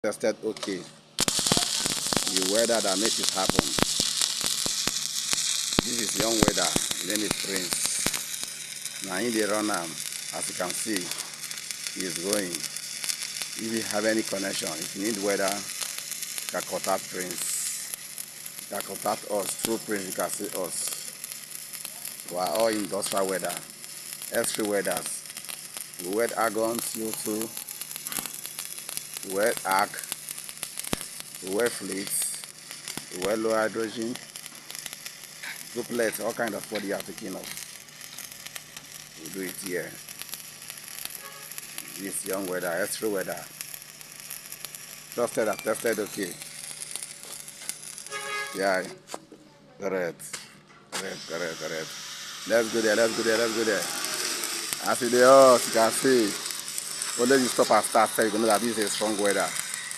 Tested okay. The welder that makes it happen. This is young welder. His name is Prince. Now in the run as you can see, he is going. If you have any connection, if you need welder, you can contact Prince. You can contact us through Prince. You can see us. We are all industrial welder, X3 welders. We weld argon, CO2, we weld arc, we weld fleets, we weld low hydrogen, duplets, all kind of body you are thinking of. We do it here. This young welder, X3 welder. Trusted and tested okay. Yeah, correct. Let's go there. As you there, you can see. Only you stop and start, so you know that this is a strong welder.